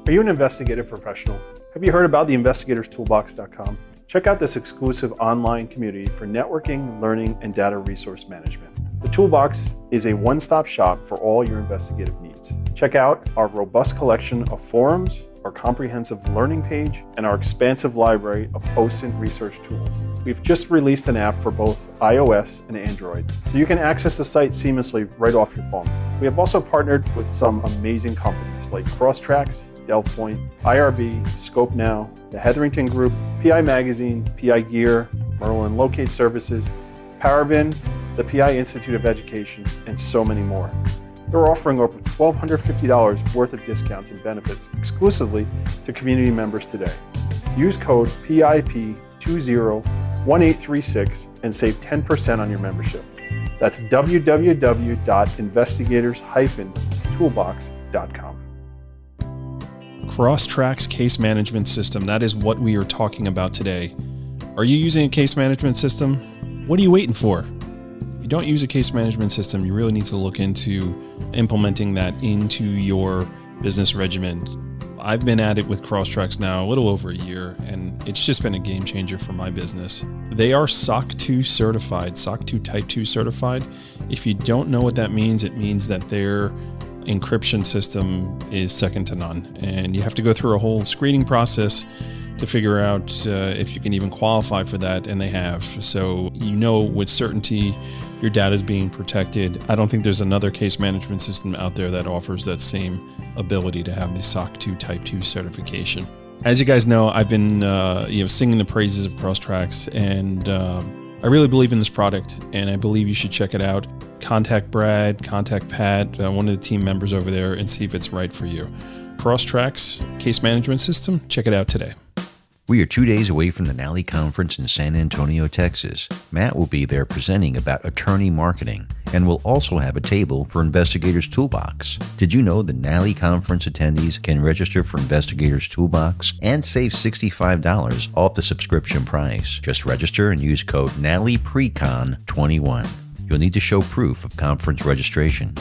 Are you an investigative professional? Have you heard about the investigatorstoolbox.com? Check out this exclusive online community for networking, learning, and data resource management. The Toolbox is a one-stop shop for all your investigative needs. Check out our robust collection of forums, our comprehensive learning page, and our expansive library of OSINT research tools. We've just released an app for both iOS and Android, so you can access the site seamlessly right off your phone. We have also partnered with some amazing companies like Crosstracks, Delphoint, IRB, ScopeNow, the Hetherington Group, PI Magazine, PI Gear, Merlin Locate Services, Parabin, the PI Institute of Education, and so many more. They're offering over $1,250 worth of discounts and benefits exclusively to community members today. Use code PIP201836 and save 10% on your membership. That's www.investigators-toolbox.com. Crosstracks case management system. That is what we are talking about today. Are you using a case management system? What are you waiting for? If you don't use a case management system, you really need to look into implementing that into your business regimen. I've been at it with Crosstracks now a little over a year, and it's just been a game changer for my business. They are SOC 2 certified, SOC 2 Type 2 certified. If you don't know what that means, it means that they're encryption system is second to none, and you have to go through a whole screening process to figure out if you can even qualify for that, and they have. So you know with certainty your data is being protected. I don't think there's another case management system out there that offers that same ability to have the SOC 2 Type 2 certification. As you guys know, I've been singing the praises of Crosstracks, and I really believe in this product, and I believe you should check it out. Contact Brad, contact Pat, one of the team members over there, and see if it's right for you. Crosstracks case management system, check it out today. We are 2 days away from the NALI conference in San Antonio, Texas. Matt will be there presenting about attorney marketing, and will also have a table for Investigators Toolbox. Did you know the NALI conference attendees can register for Investigators Toolbox and save $65 off the subscription price? Just register and use code NALIPRECON21. You'll need to show proof of conference registration.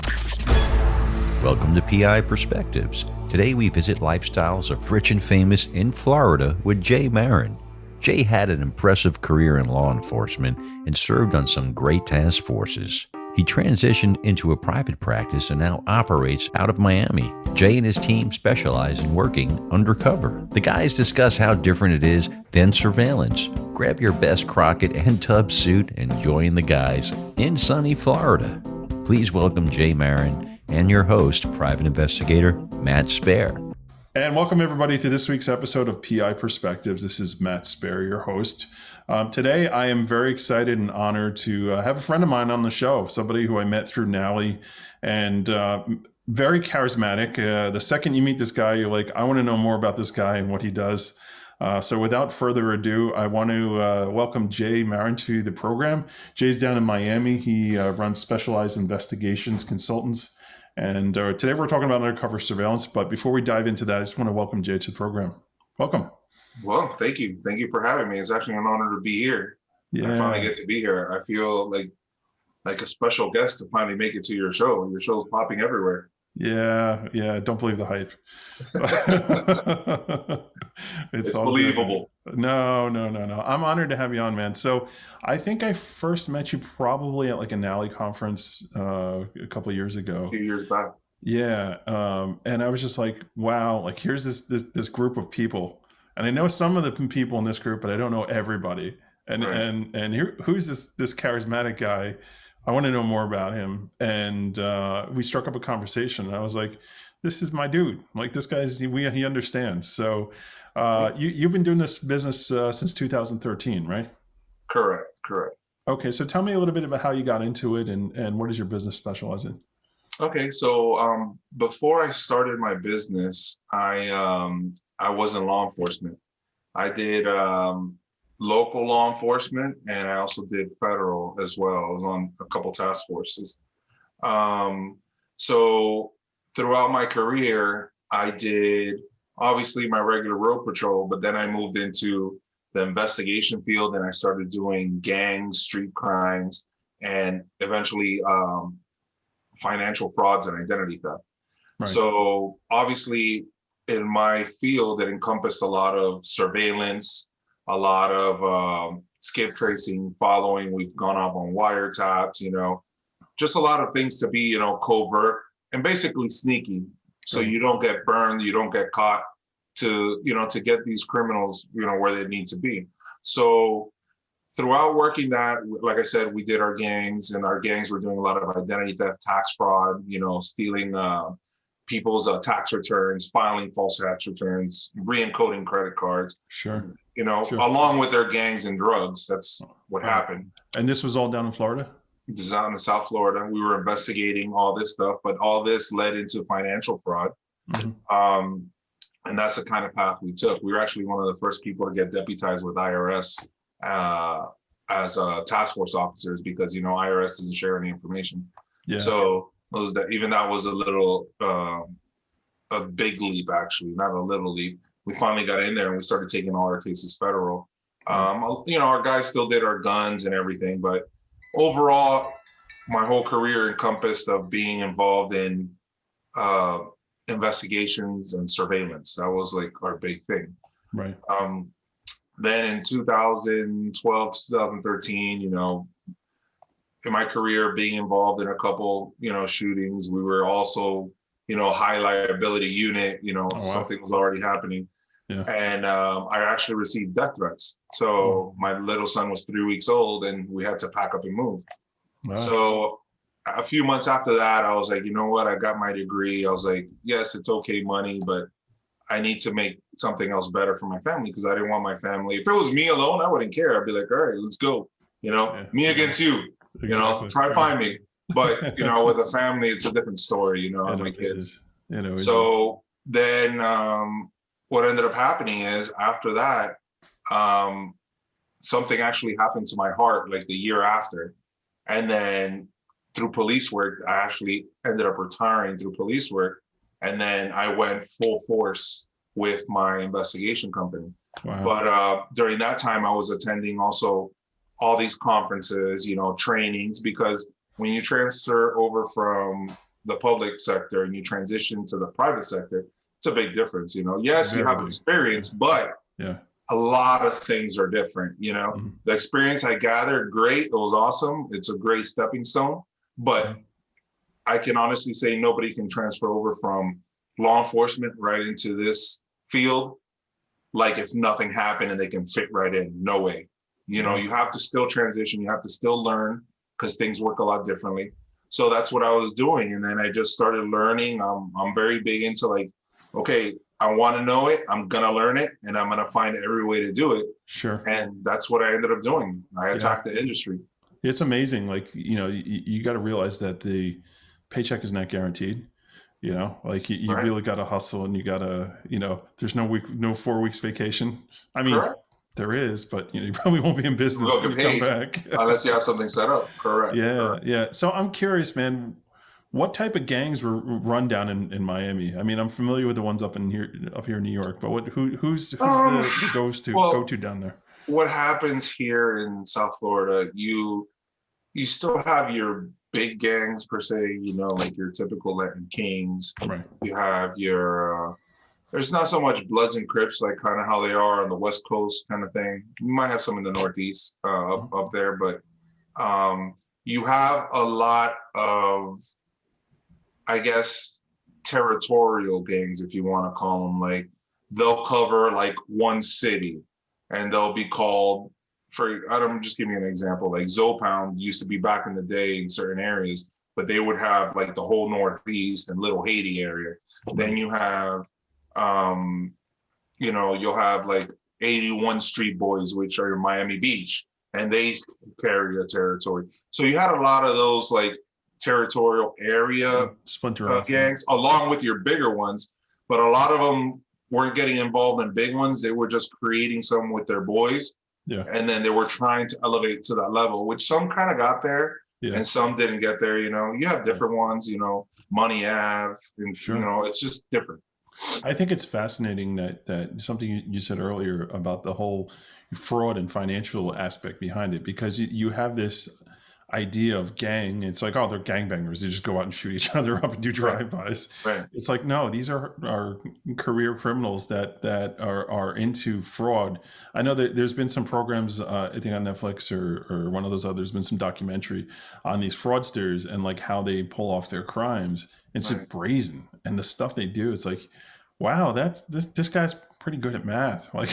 Welcome to PI Perspectives. Today we visit lifestyles of rich and famous in Florida with Jay Marin. Jay had an impressive career in law enforcement and served on some great task forces. He transitioned into a private practice and now operates out of Miami. Jay and his team specialize in working undercover. The guys discuss how different it is than surveillance. Grab your best Crockett and Tubs suit and join the guys in sunny Florida. Please welcome Jay Marin and your host, Private Investigator Matt Spaier. And welcome everybody to this week's episode of PI Perspectives. This is Matt Spaier, your host. Today, I am very excited and honored to have a friend of mine on the show, somebody who I met through NALI, and very charismatic. The second you meet this guy, you're like, I want to know more about this guy and what he does. So without further ado, I want to welcome Jay Marin to the program. Jay's down in Miami. He runs Specialized Investigations Consultants. And today we're talking about undercover surveillance. But before we dive into that, I just want to welcome Jay to the program. Welcome. Well, thank you. Thank you for having me. It's actually an honor to be here. Yeah. I finally get to be here. I feel like a special guest to finally make it to your show. Your show's popping everywhere. Yeah. Don't believe the hype. It's believable. Good. No. I'm honored to have you on, man. So I think I first met you probably at like a NALI conference a couple of years ago. A few years back. Yeah. And I was just like, wow, like here's this group of people. And I know some of the people in this group, but I don't know everybody. And right. and here, who's this charismatic guy? I want to know more about him. And we struck up a conversation. And I was like, this is my dude. Like this guy's he understands. So you've been doing this business since 2013, right? Correct. Okay, so tell me a little bit about how you got into it and what does your business specialize in? Okay, so before I started my business, I was in law enforcement. I did local law enforcement, and I also did federal as well. I was on a couple task forces. So throughout my career, I did obviously my regular road patrol, but then I moved into the investigation field and I started doing gangs, street crimes, and eventually financial frauds and identity theft. Right. So obviously in my field, it encompassed a lot of surveillance, a lot of skip tracing, following. We've gone up on wiretaps, just a lot of things to be, covert and basically sneaky. So Right. you don't get burned, you don't get caught, to get these criminals, where they need to be. So throughout working that, like I said, we did our gangs, and our gangs were doing a lot of identity theft, tax fraud, stealing people's tax returns, filing false tax returns, re-encoding credit cards, Sure. Sure. along with their gangs and drugs. That's what Right. happened. And this was all down in Florida? This is out in South Florida. We were investigating all this stuff, but all this led into financial fraud. Mhm. And that's the kind of path we took. We were actually one of the first people to get deputized with IRS as task force officers, because IRS doesn't share any information. Yeah. So that was a little a big leap, actually, not a little leap. We finally got in there and we started taking all our cases federal. Our guys still did our guns and everything, but overall, my whole career encompassed of being involved in investigations and surveillance. That was like our big thing. Right. Then in 2012, 2013, in my career, being involved in a couple, shootings, we were also, high liability unit, wow. Something was already happening. Yeah. And I actually received death threats. So my little son was 3 weeks old and we had to pack up and move. Wow. So a few months after that, I was like, you know what? I got my degree. I was like, yes, it's okay money, but I need to make something else better for my family, because I didn't want my family. If it was me alone, I wouldn't care. I'd be like, all right, let's go. Me against you, Exactly. try to find me. But, with a family, it's a different story, and my kids. So then what ended up happening is, after that, something actually happened to my heart like the year after. And then through police work, I actually ended up retiring through police work. And then I went full force with my investigation company. Wow. But during that time, I was attending also all these conferences, trainings, because when you transfer over from the public sector and you transition to the private sector, it's a big difference. Yes, Very you have big. experience, but Yeah. a lot of things are different. The experience I gathered, great. It was awesome. It's a great stepping stone, but I can honestly say nobody can transfer over from law enforcement right into this field like if nothing happened and they can fit right in. No way. You have to still transition. You have to still learn, because things work a lot differently. So that's what I was doing. And then I just started learning. I'm very big into like, okay, I want to know it. I'm going to learn it, and I'm going to find every way to do it. Sure. And that's what I ended up doing. I attacked the industry. It's amazing. Like, you got to realize that the paycheck is not guaranteed. Like you Right. really got to hustle, and you got to, there's no 4 weeks vacation. I mean, Correct. there is, but you probably won't be in business You'll when you get come paid back. unless you have something set up. Correct. Yeah. Correct. Yeah. So I'm curious, man, what type of gangs were run down in Miami? I mean, I'm familiar with the ones up here in New York, but who's the go-to down there? What happens here in South Florida, you still have your big gangs per se, like your typical Latin Kings. Right. You have your, there's not so much Bloods and Crips, like kind of how they are on the West Coast kind of thing. You might have some in the Northeast up there, but you have a lot of, I guess, territorial gangs, if you want to call them. Like, they'll cover like one city, and they'll be called, just give me an example. Like Zopound used to be back in the day in certain areas, but they would have like the whole Northeast and Little Haiti area. Then you have, you'll have like 81 Street Boys, which are in Miami Beach, and they carry a territory. So you had a lot of those like territorial area splinter off gangs, along with your bigger ones, but a lot of them weren't getting involved in big ones. They were just creating some with their boys. Yeah. And then they were trying to elevate to that level, which some kind of got there, and some didn't get there. You have different ones, Money Ave, and Sure. it's just different. I think it's fascinating that something you said earlier about the whole fraud and financial aspect behind it, because you have this idea of gang. It's like, oh, they're gangbangers. They just go out and shoot each other up and do drive-bys. Right. It's like, no, these are career criminals that are into fraud. I know that there's been some programs, I think on Netflix or one of those others, been some documentary on these fraudsters and like how they pull off their crimes. It's Right. like brazen, and the stuff they do. It's like, wow, this guy's pretty good at math. Like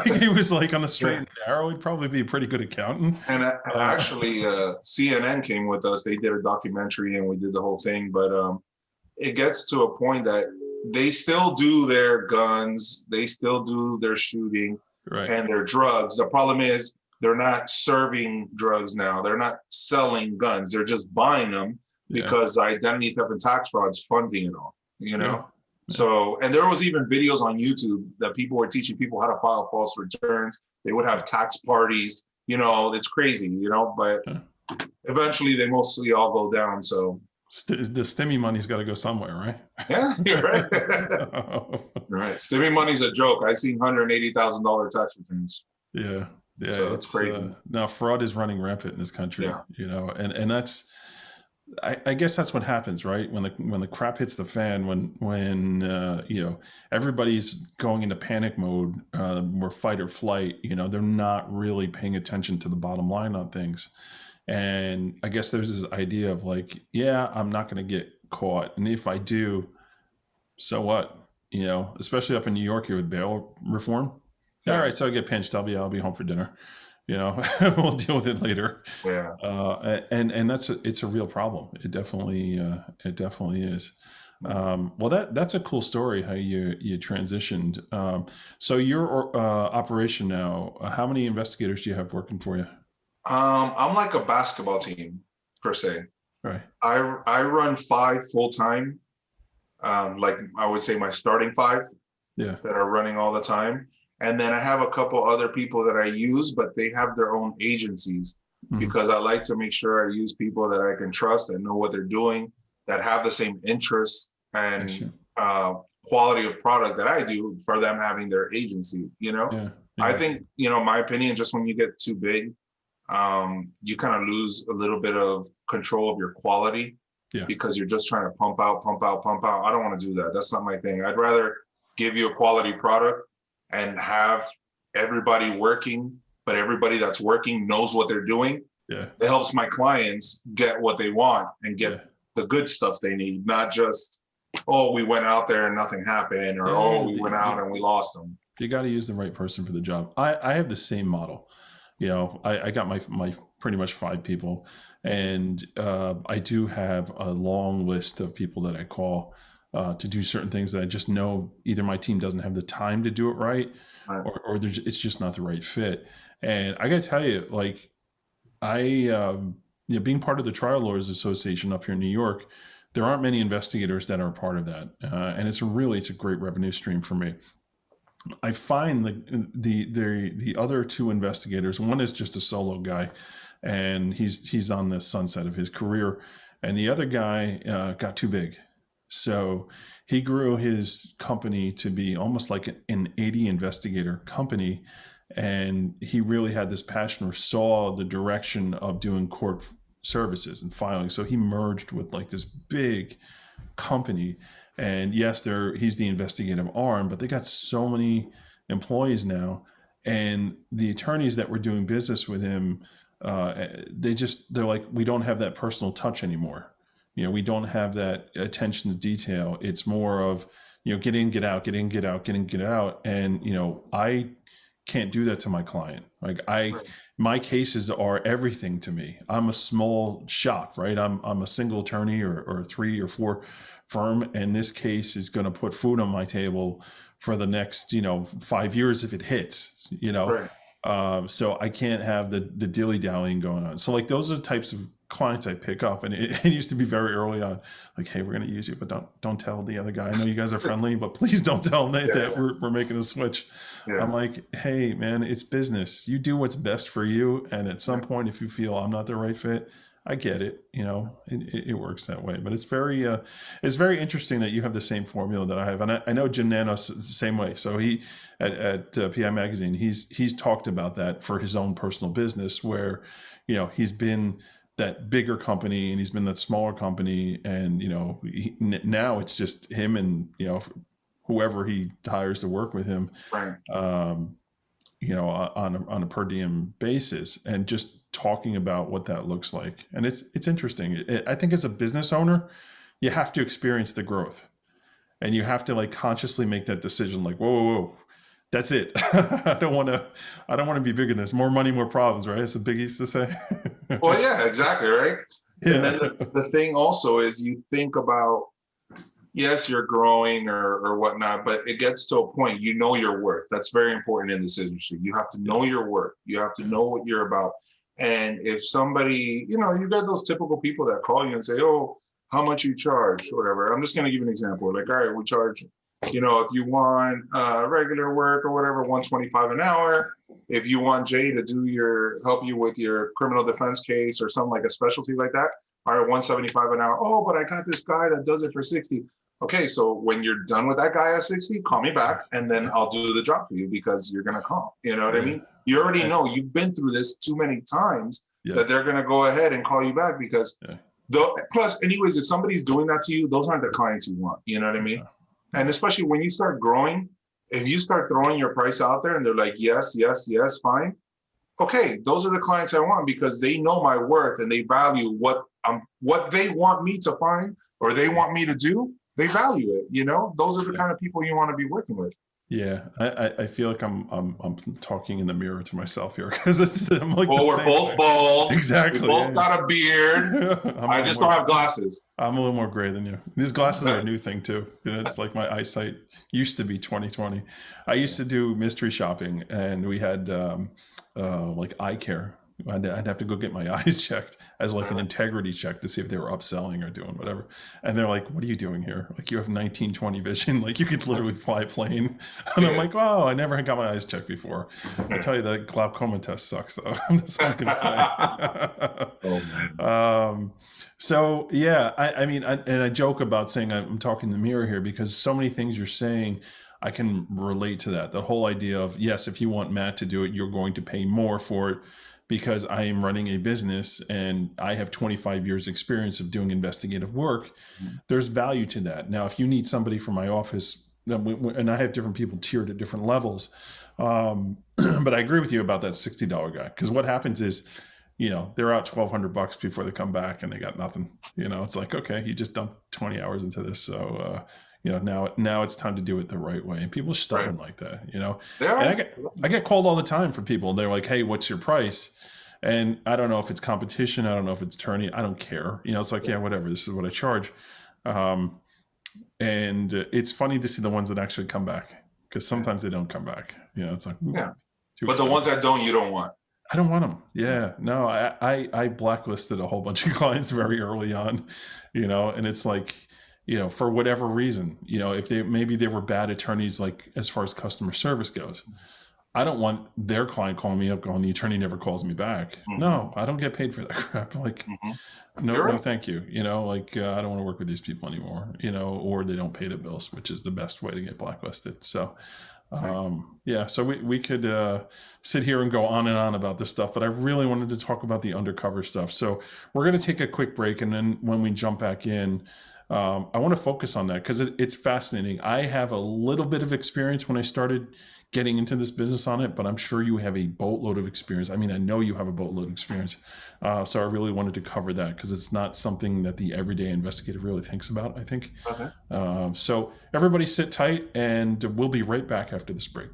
he was like on the straight and narrow. He'd probably be a pretty good accountant. And actually, CNN came with us. They did a documentary and we did the whole thing. But it gets to a point that they still do their guns, they still do their shooting Right. and their drugs. The problem is they're not serving drugs now. They're not selling guns. They're just buying them because identity theft and tax fraud is funding it all, you know? Yeah. So, and there was even videos on YouTube that people were teaching people how to file false returns. They would have tax parties, you know, it's crazy, you know, but eventually they mostly all go down. So The STEMI money's got to go somewhere, right? yeah, you're right. Right. Stimmy money's a joke. I've seen $180,000 tax returns. Yeah. So it's crazy. Now fraud is running rampant in this country, you know, and that's, I guess that's what happens, right? When the crap hits the fan, when you know, everybody's going into panic mode, or fight or flight, you know, they're not really paying attention to the bottom line on things. And I guess there's this idea of like, yeah, I'm not going to get caught. And if I do, so what? You know, especially up in New York here with bail reform. Yeah. All right, so I get pinched. I'll be home for dinner. You know, we'll deal with it later. Yeah. And it's a real problem. It definitely is. Well, that's a cool story how you transitioned. So your operation now, how many investigators do you have working for you? I'm like a basketball team per se. Right. I run 5 full time. Like I would say my starting 5 that are running all the time. And then I have a couple other people that I use, but they have their own agencies because I like to make sure I use people that I can trust and know what they're doing, that have the same interests and quality of product that I do for them having their agency, you know? Yeah. I think, you know, my opinion, just when you get too big, you kind of lose a little bit of control of your quality because you're just trying to pump out. I don't want to do that. That's not my thing. I'd rather give you a quality product and have everybody working, but everybody that's working knows what they're doing. Yeah. It helps my clients get what they want and get the good stuff they need, not just, oh, we went out there and nothing happened, or we went out and we lost them. You got to use the right person for the job. I have the same model. You know, I got my pretty much 5 people, and I do have a long list of people that I call to do certain things that I just know either my team doesn't have the time to do it right, or it's just not the right fit. And I got to tell you, like, being part of the Trial Lawyers Association up here in New York, there aren't many investigators that are a part of that, and it's a great revenue stream for me. I find the other 2 investigators, one is just a solo guy, and he's on the sunset of his career, and the other guy got too big. So he grew his company to be almost like an 80 investigator company. And he really had this passion or saw the direction of doing court services and filing. So he merged with like this big company. And yes, he's the investigative arm, but they got so many employees now. And the attorneys that were doing business with him, they're like, we don't have that personal touch anymore. You know, we don't have that attention to detail. It's more of, you know, get in, get out, get in, get out, get in, get out. And, you know, I can't do that to my client. Like my cases are everything to me. I'm a small shop, right? I'm a single attorney or 3 or 4 firm. And this case is going to put food on my table for the next, you know, 5 years if it hits, you know? So I can't have the dilly-dallying going on. So like those are the types of clients I pick up, and it used to be very early on, like, hey, we're going to use you, but don't tell the other guy. I know you guys are friendly, but please don't tell them that we're making a switch. I'm like, hey man, it's business. You do what's best for you. And at some point, if you feel I'm not the right fit, I get it. You know, it works that way. But it's very interesting that you have the same formula that I have. And I know Jim Nanos is the same way. So he at PI Magazine, he's talked about that for his own personal business, where, you know, he's been that bigger company and he's been that smaller company, and now it's just him and whoever he hires to work with him, Right. on a per diem basis, and just talking about what that looks like. And it's interesting. I think as a business owner, you have to experience the growth, and you have to like consciously make that decision. Like, whoa. That's it. I don't want to be bigger than this. More money, more problems, right? That's what Big used to say. Well, yeah, exactly, right? Yeah. And then the thing also is you think about, yes, you're growing or whatnot, but it gets to a point, your worth. That's very important in this industry. You have to know your worth. You have to know what you're about. And if somebody, you got those typical people that call you and say, oh, how much you charge, or whatever. I'm just going to give you an example. Like, all right, we charge, if you want regular work or whatever, $125 an hour. If you want Jay to help you with your criminal defense case or something like a specialty like that, all right, $175 an hour. Oh, but I got this guy that does it for $60. Okay, so when you're done with that guy at 60, call me back, and then I'll do the job for you because you're going to call. You know what I mean? You already know, you've been through this too many times that they're going to go ahead and call you back because plus, anyways, if somebody's doing that to you, those aren't the clients you want. You know what I mean? And especially when you start growing, if you start throwing your price out there and they're like, yes, fine. Okay, those are the clients I want because they know my worth and they value what they want me to find or they want me to do. They value it. Those are the kind of people you want to be working with. Yeah, I feel like I'm talking in the mirror to myself here because I'm like. Well, we're both bald. Exactly. We both got a beard. I just don't have glasses. I'm a little more gray than you. These glasses are a new thing too. It's like my eyesight used to be 20/20. I used to do mystery shopping, and we had like eye care. I'd have to go get my eyes checked as like an integrity check to see if they were upselling or doing whatever. And they're like, what are you doing here? Like, you have 19/20 vision. Like, you could literally fly a plane. And I'm like, oh, I never got my eyes checked before. I tell you, the glaucoma test sucks, though. I'm just not going to say. Oh, man. So, yeah, I joke about saying I'm talking in the mirror here because so many things you're saying, I can relate to that. The whole idea of, yes, if you want Matt to do it, you're going to pay more for it. Because I am running a business and I have 25 years experience of doing investigative work, there's value to that. Now, if you need somebody from my office, and I have different people tiered at different levels, but I agree with you about that $60 guy. Because what happens is, they're out $1,200 before they come back and they got nothing. It's like, okay, you just dumped 20 hours into this. So, now it's time to do it the right way. And people are stubborn like that, And I get called all the time from people. They're like, hey, what's your price? And I don't know if it's competition. I don't know if it's attorney. I don't care. It's like, yeah, whatever. This is what I charge. And it's funny to see the ones that actually come back because sometimes they don't come back. It's like, but the ones that don't, you don't want. I don't want them. Yeah, no, I blacklisted a whole bunch of clients very early on, and it's like, for whatever reason, if they were bad attorneys, like as far as customer service goes, I don't want their client calling me up going, the attorney never calls me back. Mm-hmm. No, I don't get paid for that crap. Like, no, thank you. I don't want to work with these people anymore, or they don't pay the bills, which is the best way to get blacklisted. So, so we could sit here and go on and on about this stuff, but I really wanted to talk about the undercover stuff. So we're going to take a quick break. And then when we jump back in, I want to focus on that because it's fascinating. I have a little bit of experience when I started getting into this business on it, but I'm sure you have a boatload of experience. I mean, I know you have a boatload of experience. So I really wanted to cover that because it's not something that the everyday investigator really thinks about, I think. Okay. So everybody sit tight and we'll be right back after this break.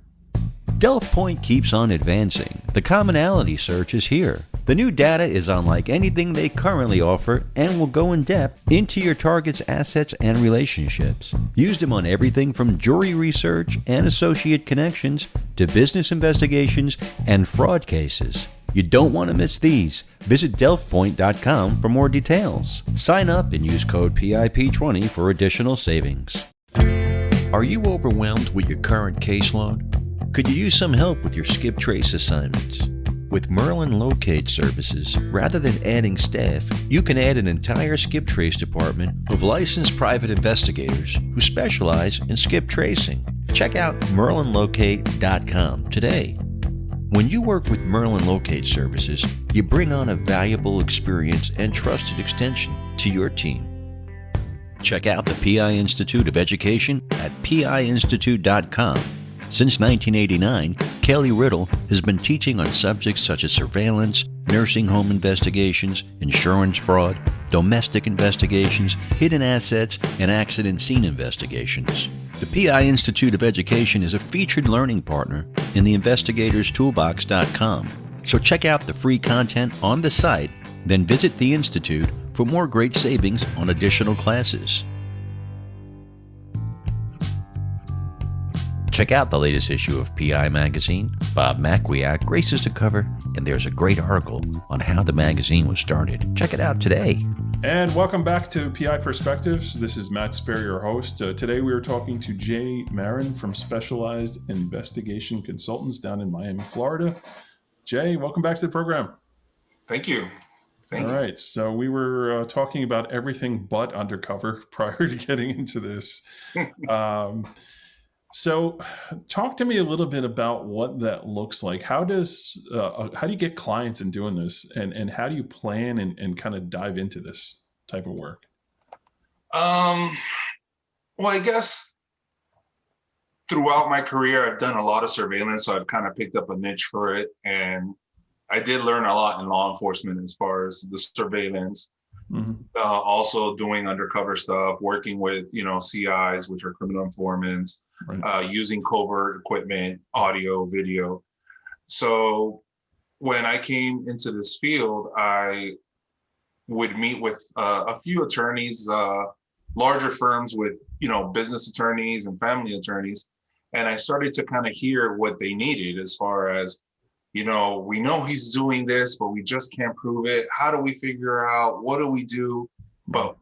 Delft Point keeps on advancing. The commonality search is here. The new data is unlike anything they currently offer and will go in depth into your target's assets and relationships. Use them on everything from jury research and associate connections to business investigations and fraud cases. You don't want to miss these. Visit delftpoint.com for more details. Sign up and use code PIP20 for additional savings. Are you overwhelmed with your current caseload? Could you use some help with your skip trace assignments? With Merlin Locate Services, rather than adding staff, you can add an entire skip trace department of licensed private investigators who specialize in skip tracing. Check out merlinlocate.com today. When you work with Merlin Locate Services, you bring on a valuable experience and trusted extension to your team. Check out the PI Institute of Education at piinstitute.com. Since 1989, Kelly Riddle has been teaching on subjects such as surveillance, nursing home investigations, insurance fraud, domestic investigations, hidden assets, and accident scene investigations. The PI Institute of Education is a featured learning partner in the investigatorstoolbox.com. So check out the free content on the site, then visit the Institute for more great savings on additional classes. Check out the latest issue of PI Magazine. Bob Macwiak graces the cover, and there's a great article on how the magazine was started. Check it out today. And welcome back to PI Perspectives. This is Matt Spaier, your host. Today we are talking to Jay Marin from Specialized Investigation Consultants down in Miami, Florida. Jay, welcome back to the program. Thank you. All right. So we were talking about everything but undercover prior to getting into this. So talk to me a little bit about what that looks like. How do you get clients in doing this, and how do you plan and kind of dive into this type of work? Well, I guess throughout my career, I've done a lot of surveillance, so I've kind of picked up a niche for it. And I did learn a lot in law enforcement as far as the surveillance. Mm-hmm. Also doing undercover stuff, working with, CIs, which are criminal informants, right. Using covert equipment, audio, video. So when I came into this field, I would meet with a few attorneys, larger firms with, business attorneys and family attorneys. And I started to kind of hear what they needed as far as, we know he's doing this, but we just can't prove it. How do we figure out? What do we do? But,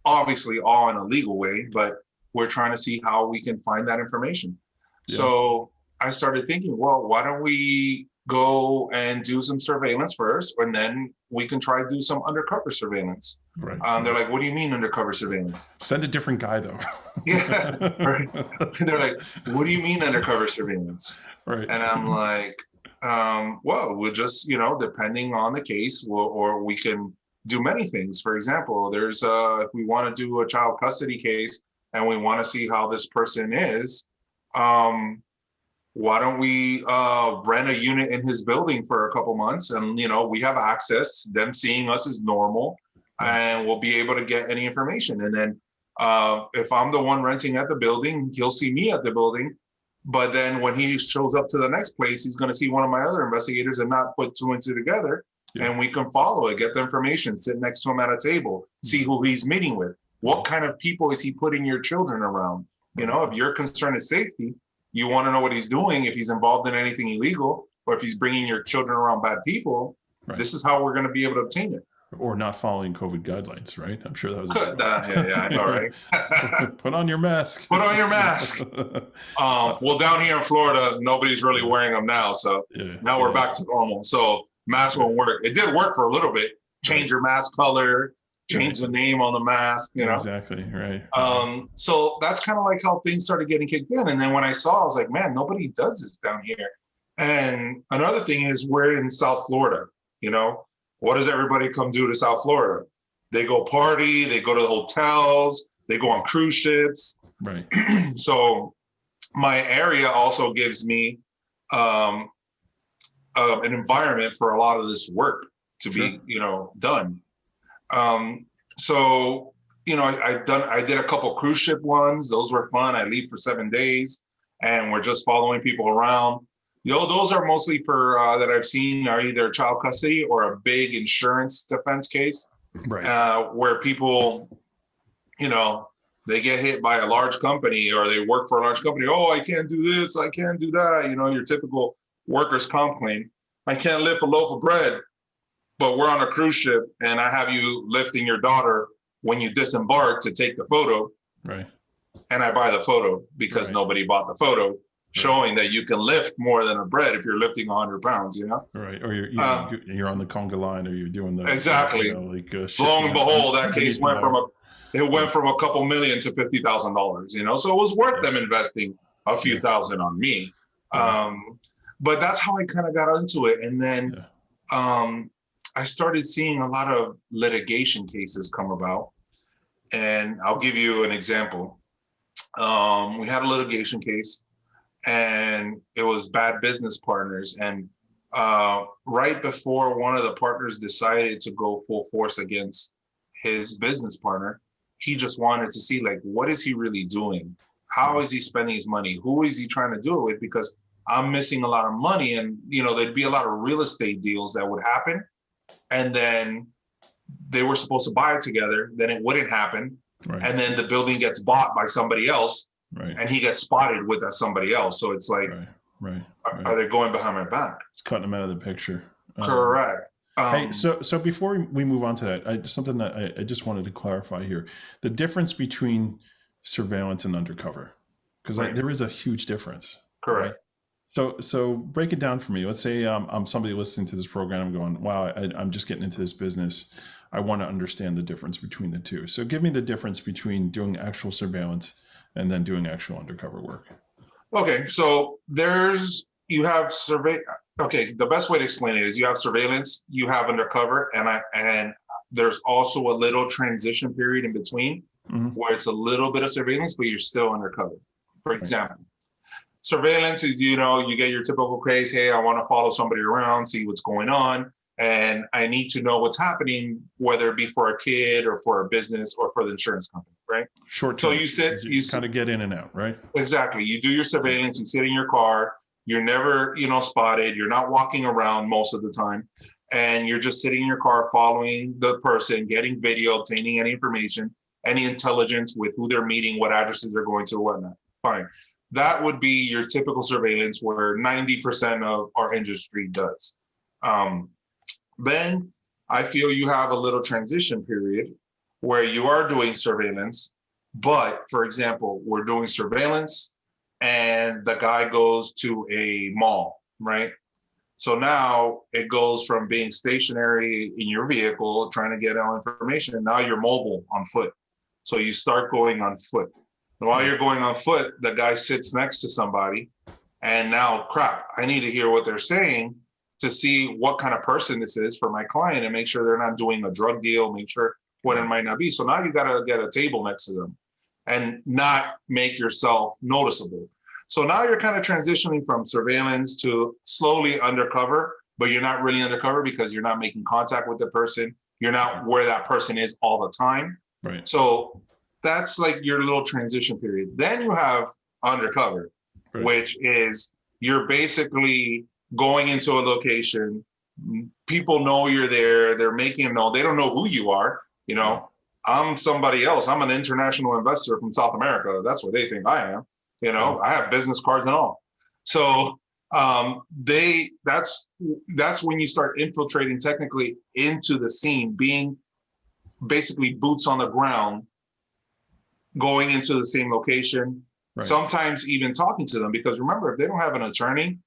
obviously all in a legal way, but we're trying to see how we can find that information. Yeah. So I started thinking, well, why don't we go and do some surveillance first, and then we can try to do some undercover surveillance. Right. They're like, what do you mean undercover surveillance? Send a different guy though. Yeah. Right. They're like, what do you mean undercover surveillance? Right. And I'm like, well, we'll just, depending on the case, or we can do many things. For example, there's if we want to do a child custody case and we want to see how this person is, why don't we rent a unit in his building for a couple months, and we have access, them seeing us is normal, and we'll be able to get any information. And then if I'm the one renting at the building, he'll see me at the building. But then when he shows up to the next place, he's going to see one of my other investigators and not put two and two together. Yeah. And we can follow it, get the information, sit next to him at a table, see who he's meeting with. What kind of people is he putting your children around? If your concern is safety, you want to know what he's doing, if he's involved in anything illegal, or if he's bringing your children around bad people. Right. This is how we're going to be able to obtain it. Or not following COVID guidelines, right? I'm sure that was. Yeah, I know, right? Put on your mask. Put on your mask. Well, down here in Florida, nobody's really wearing them now, so now we're back to normal. So masks won't work. It did work for a little bit. Change your mask color, change the name on the mask. Exactly, right. So that's kind of like how things started getting kicked in. And then when I saw, I was like, man, nobody does this down here. And another thing is, we're in South Florida. What does everybody come do to South Florida? They go party, they go to the hotels, they go on cruise ships. Right. So my area also gives me an environment for a lot of this work to be, done. So, I did a couple cruise ship ones. Those were fun. I leave for 7 days and we're just following people around. Those are mostly for that I've seen are either child custody or a big insurance defense case, right. Where people, they get hit by a large company or they work for a large company. Oh, I can't do this. I can't do that. Your typical workers' comp claim. I can't lift a loaf of bread, but we're on a cruise ship and I have you lifting your daughter when you disembark to take the photo. Right. And I buy the photo because nobody bought the photo. Showing that you can lift more than a bread if you're lifting 100 pounds, Right. Or you're on the conga line, or you're doing the exactly. Lo and behold, that case went from a couple million to $50,000. So it was worth them investing a few thousand on me. but that's how I kind of got into it. And then I started seeing a lot of litigation cases come about. And I'll give you an example. We had a litigation case, and it was bad business partners. And right before one of the partners decided to go full force against his business partner, he just wanted to see, like, what is he really doing? How is he spending his money? Who is he trying to do it with? Because I'm missing a lot of money, and there'd be a lot of real estate deals that would happen, and then they were supposed to buy it together, then it wouldn't happen, and then the building gets bought by somebody else, and he gets spotted with that somebody else. So it's like, are they going behind my back? It's cutting them out of the picture. Correct. Hey, so before we move on to that, something that I just wanted to clarify here: the difference between surveillance and undercover, because there is a huge difference. Correct. Right? So break it down for me. Let's say I'm somebody listening to this program. I'm going, wow, I'm just getting into this business. I want to understand the difference between the two. So give me the difference between doing actual surveillance and then doing actual undercover work. Okay, so you have Okay, the best way to explain it is you have surveillance, you have undercover, and there's also a little transition period in between where it's a little bit of surveillance, but you're still undercover. For example, surveillance is, you get your typical case. Hey, I want to follow somebody around, see what's going on, and I need to know what's happening, whether it be for a kid or for a business or for the insurance company, right? Short term. So you kind of get in and out, right? Exactly. You do your surveillance, you sit in your car, you're never, spotted, you're not walking around most of the time, and you're just sitting in your car following the person, getting video, obtaining any information, any intelligence with who they're meeting, what addresses they're going to, or whatnot. Fine. That would be your typical surveillance where 90% of our industry does. Then I feel you have a little transition period where you are doing surveillance, but for example, we're doing surveillance and the guy goes to a mall, right? So now it goes from being stationary in your vehicle, trying to get all information, and now you're mobile on foot. So you start going on foot. And while you're going on foot, the guy sits next to somebody, and now, crap, I need to hear what they're saying to see what kind of person this is for my client and make sure they're not doing a drug deal, make sure what it might not be. So now you got to get a table next to them and not make yourself noticeable. So now you're kind of transitioning from surveillance to slowly undercover, but you're not really undercover because you're not making contact with the person. You're not where that person is all the time. Right. So that's like your little transition period. Then you have undercover, which is you're basically going into a location. People know you're there. They're making them know. They don't know who you are. I'm somebody else. I'm an international investor from South America. That's what they think I am. I have business cards and all. So that's when you start infiltrating technically into the scene, being basically boots on the ground, going into the same location, sometimes even talking to them, because remember, if they don't have an attorney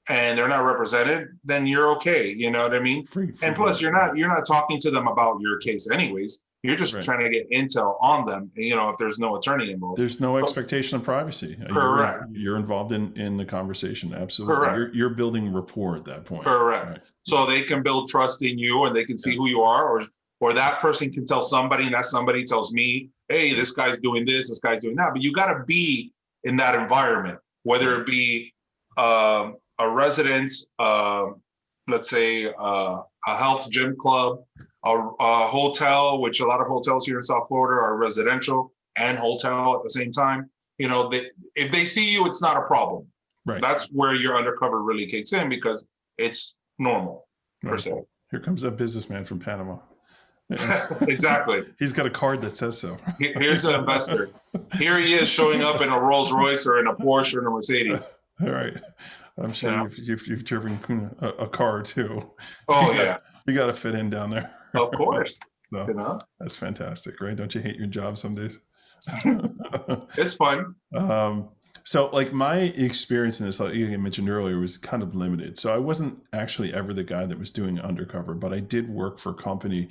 and they're not represented, then you're okay. You know what I mean? And plus you're not talking to them about your case anyways. You're just trying to get intel on them, if there's no attorney involved. There's no expectation of privacy. Correct. You're involved in the conversation. Absolutely. Correct. You're building rapport at that point. Correct. Right. So they can build trust in you and they can see who you are, or that person can tell somebody and that somebody tells me, hey, this guy's doing this guy's doing that. But you got to be in that environment, whether it be a residence, let's say a health gym club, a hotel, which a lot of hotels here in South Florida are residential and hotel at the same time. If they see you, it's not a problem. Right. That's where your undercover really kicks in because it's normal per se. Here comes that businessman from Panama. Exactly. He's got a card that says so. Here's the investor. Here he is showing up in a Rolls Royce or in a Porsche or in a Mercedes. All right. I'm sure you've driven a car too. Oh, yeah. You got to fit in down there. Of course. So, that's fantastic, right? Don't you hate your job some days? It's fun. So like my experience in this, like you mentioned earlier, was kind of limited. So I wasn't actually ever the guy that was doing undercover, but I did work for a company,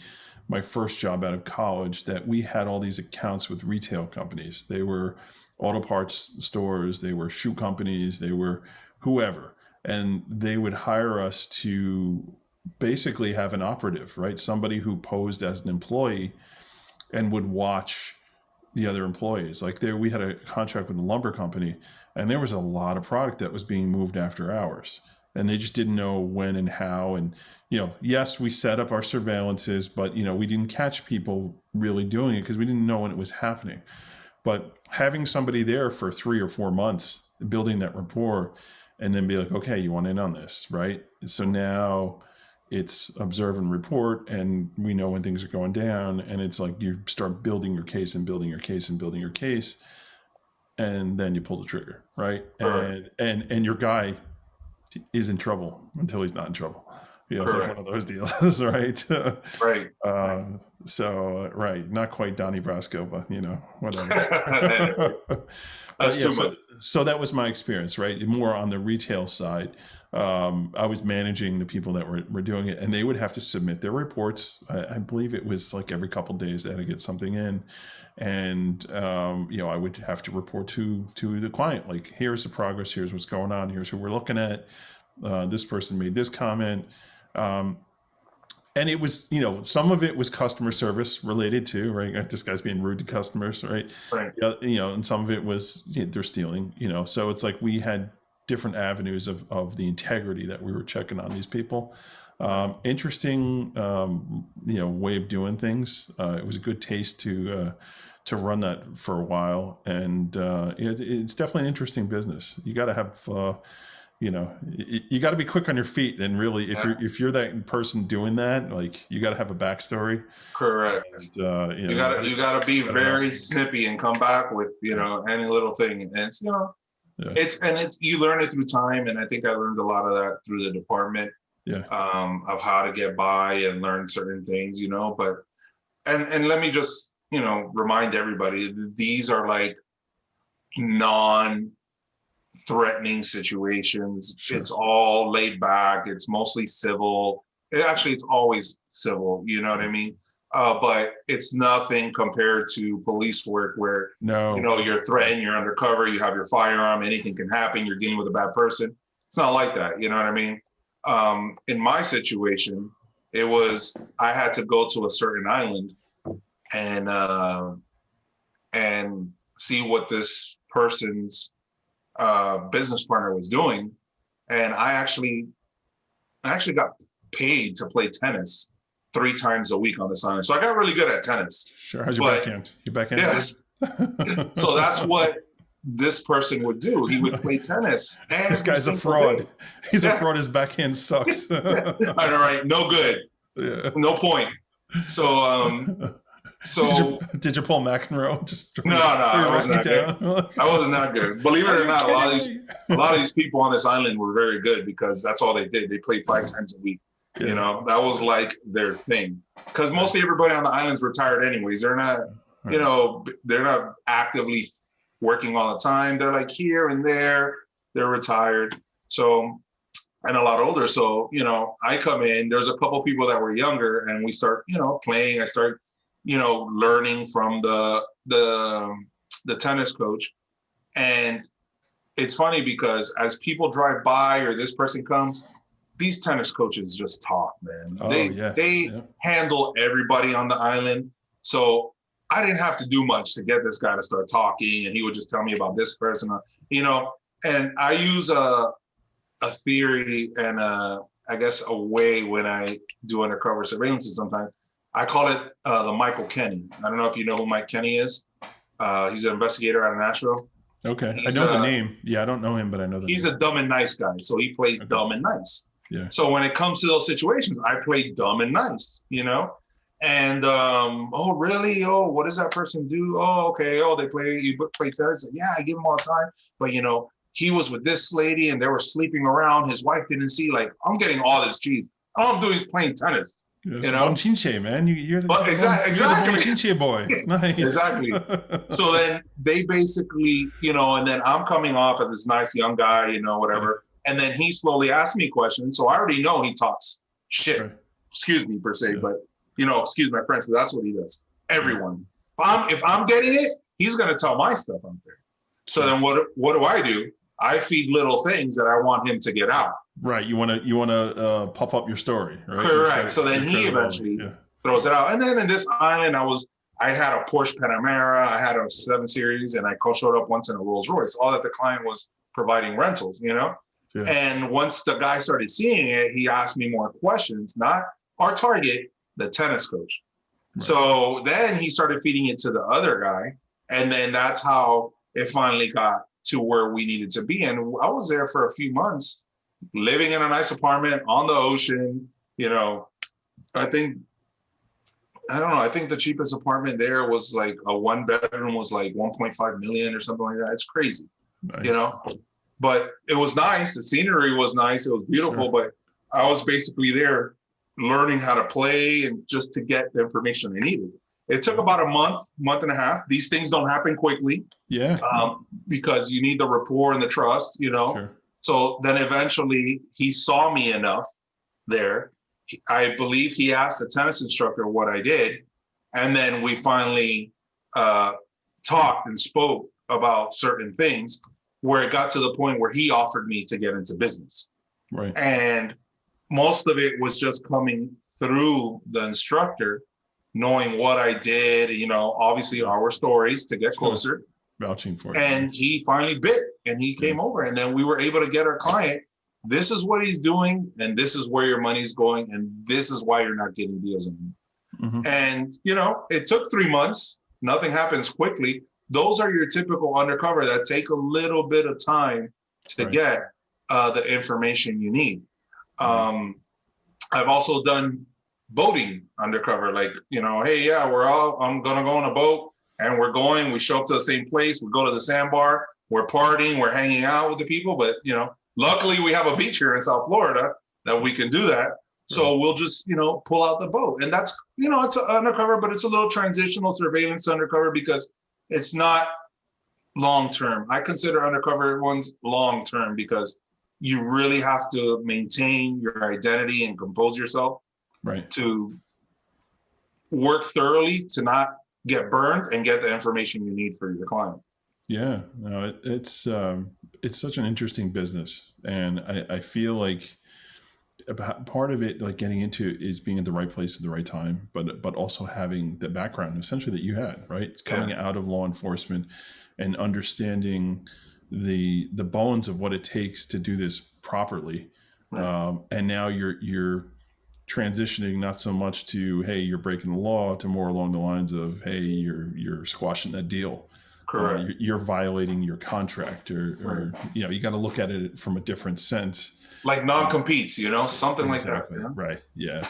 my first job out of college, that we had all these accounts with retail companies. They were auto parts stores, they were shoe companies, they were whoever. and they would hire us to basically have an operative, right? Somebody who posed as an employee and would watch the other employees. Like we had a contract with a lumber company, and there was a lot of product that was being moved after hours, and they just didn't know when and how. And, yes, we set up our surveillances, but, we didn't catch people really doing it because we didn't know when it was happening. But having somebody there for 3 or 4 months, building that rapport, and then be like, okay, you want in on this, right? So now it's observe and report, and we know when things are going down, and it's like you start building your case and building your case and building your case, and then you pull the trigger, right? And your guy is in trouble until he's not in trouble. It's like one of those deals, right? Right. Right, not quite Donnie Brasco, but whatever. That's too much. So that was my experience, right? More on the retail side. I was managing the people that were doing it, and they would have to submit their reports. I believe it was like every couple of days they had to get something in, and I would have to report to the client, like, here's the progress, here's what's going on, here's who we're looking at. This person made this comment. And it was, some of it was customer service related too, right? This guy's being rude to customers, right? Right. And some of it was they're stealing, So it's like we had different avenues of the integrity that we were checking on these people. Interesting, way of doing things. It was a good taste to run that for a while, and it's definitely an interesting business. You got to have. You got to be quick on your feet, and really, if you're that person doing that, like, you got to have a backstory. Correct. And, you got to be very snippy and come back with any little thing, and it's you learn it through time, and I think I learned a lot of that through the department. Of how to get by and learn certain things, but and let me just remind everybody, these are like non-threatening situations. Sure. It's all laid back. It's mostly civil. It's always civil. You know what I mean? But it's nothing compared to police work where you're threatened, you're undercover, you have your firearm, anything can happen. You're dealing with a bad person. It's not like that. You know what I mean? In my situation, it was I had to go to a certain island and see what this person's business partner was doing, and I actually got paid to play tennis 3 times a week on this island. So I got really good at tennis. Sure. How's your backhand? Your backhand? Yes. So that's what this person would do. He would play tennis. This guy's a fraud. He's a fraud. His backhand sucks. All right. No good. Yeah. No point. So did you pull McEnroe? No, I wasn't that good. I wasn't that good. Believe it or not, a lot of these people on this island were very good because that's all they did. They played 5 times a week. Yeah. That was like their thing. Because mostly everybody on the island's retired anyways. They're not, they're not actively working all the time. They're like here and there. They're retired. So, and a lot older. So, I come in, there's a couple people that were younger, and we start, playing. I start learning from the tennis coach. And it's funny because as people drive by or this person comes, these tennis coaches just talk, man. They handle everybody on the island. So I didn't have to do much to get this guy to start talking, and he would just tell me about this person, and I use a theory and I guess a way when I do undercover surveillance sometimes. I call it the Michael Kenny. I don't know if you know who Mike Kenny is. He's an investigator out of Nashville. Okay. I know the name. Yeah, I don't know him, but I know the name. He's a dumb and nice guy. So he plays dumb and nice. Yeah. So when it comes to those situations, I play dumb and nice, And oh, really? Oh, what does that person do? Oh, okay. Oh, you play tennis? Yeah, I give him all the time. But he was with this lady and they were sleeping around. His wife didn't see. Like, I'm getting all this cheese. All I'm doing is playing tennis. Bon Chinche, man. You're the exactly. Bon Chinche boy. Nice. Exactly. So then they basically, and then I'm coming off as this nice young guy, whatever. And then he slowly asked me questions. So I already know he talks shit. Right. Excuse me per se, but excuse my French, but that's what he does. Everyone. If I'm getting it, he's gonna tell my stuff out there. So then what do? I feed little things that I want him to get out. Right. You want to puff up your story, right? Correct. So then he eventually throws it out. And then in this island, I had a Porsche Panamera, I had a 7 Series, and I showed up once in a Rolls Royce, all that the client was providing rentals, you know? Yeah. And once the guy started seeing it, he asked me more questions, not our target, the tennis coach. Right. So then he started feeding it to the other guy. And then that's how it finally got to where we needed to be. And I was there for a few months, living in a nice apartment on the ocean. You know, I think the cheapest apartment there was like a 1-bedroom was like 1.5 million or something like that. It's crazy, nice. You know, but it was nice. The scenery was nice. It was beautiful, but I was basically there learning how to play and just to get the information I needed. It took about a month and a half. These things don't happen quickly. Yeah. Because you need the rapport and the trust, you know. Sure. So then eventually he saw me enough there. I believe he asked the tennis instructor what I did. And then we finally talked and spoke about certain things where it got to the point where he offered me to get into business. Right. And most of it was just coming through the instructor, knowing what I did, you know, obviously our stories to get closer. Vouching for it. And he finally bit and he came over, and then we were able to get our client. This is what he's doing, and this is where your money's going, and this is why you're not getting deals anymore. Mm-hmm. And, you know, it took 3 months. Nothing happens quickly. Those are your typical undercover that take a little bit of time to get the information you need. I've also done boating undercover, like, you know, hey, yeah, I'm going to go on a boat and we show up to the same place. We go to the sandbar, we're partying, we're hanging out with the people. But, you know, luckily we have a beach here in South Florida that we can do that. So we'll just, you know, pull out the boat. And that's, you know, it's undercover, but it's a little transitional surveillance undercover because it's not long-term. I consider undercover ones long-term because you really have to maintain your identity and compose yourself to work thoroughly, to not get burned and get the information you need for your client. Yeah, no, it's such an interesting business. And I feel like part of it, like getting into it, is being at the right place at the right time, but also having the background essentially that you had, right? It's coming out of law enforcement and understanding the bones of what it takes to do this properly. And now you're transitioning not so much to, hey, you're breaking the law, to more along the lines of, hey, you're squashing that deal. Correct. You're violating your contract, or you know, you got to look at it from a different sense. Like non-competes, you know, something exactly. like that. Right. Yeah.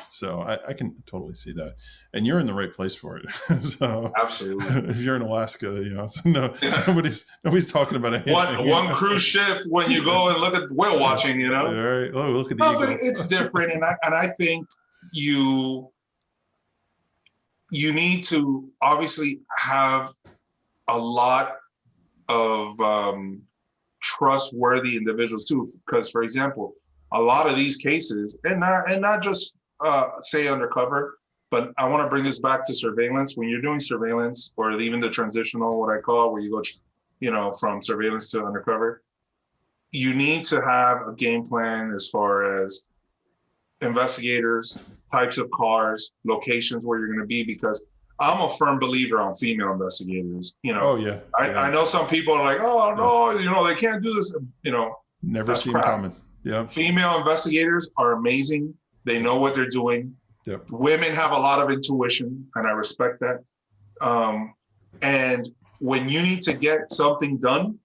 So I can totally see that. And you're in the right place for it. So absolutely. If you're in Alaska, you know, nobody's talking about it. One cruise ship when you go and look at whale watching, you know. Right. Oh, look at the eagle. But it's different. And I think you need to obviously have a lot of trustworthy individuals too, because, for example, a lot of these cases, and not just say undercover, but I want to bring this back to surveillance. When you're doing surveillance, or even the transitional, what I call, where you go, you know, from surveillance to undercover, you need to have a game plan as far as investigators, types of cars, locations where you're going to be, because I'm a firm believer on female investigators. You know, oh yeah. I know some people are like, oh no, you know, they can't do this. You know, never seen coming. Yeah. Female investigators are amazing. They know what they're doing. Yep. Women have a lot of intuition, and I respect that. And when you need to get something done,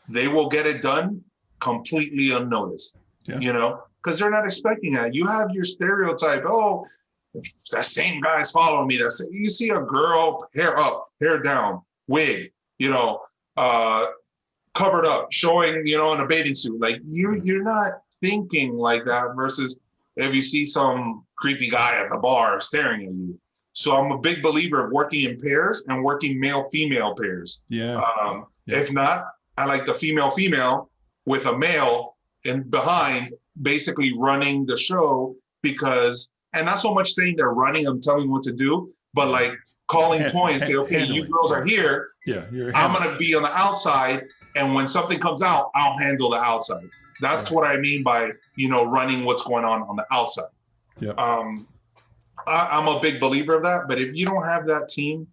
they will get it done completely unnoticed. Yeah. You know, because they're not expecting that. You have your stereotype. Oh, that same guy's following me. You see a girl, hair up, hair down, wig, you know, covered up, showing, you know, in a bathing suit. Like you're not thinking like that, versus if you see some creepy guy at the bar staring at you. So I'm a big believer of working in pairs and working male-female pairs. Yeah. If not, I like the female with a male in behind, basically running the show, because, and not so much saying they're running, I'm telling you what to do, but like calling points, say, okay, you girls are here. Yeah. I'm going to be on the outside And when something comes out, I'll handle the outside. That's what I mean by, running what's going on the outside. Yep. I'm a big believer of that, but if you don't have that team,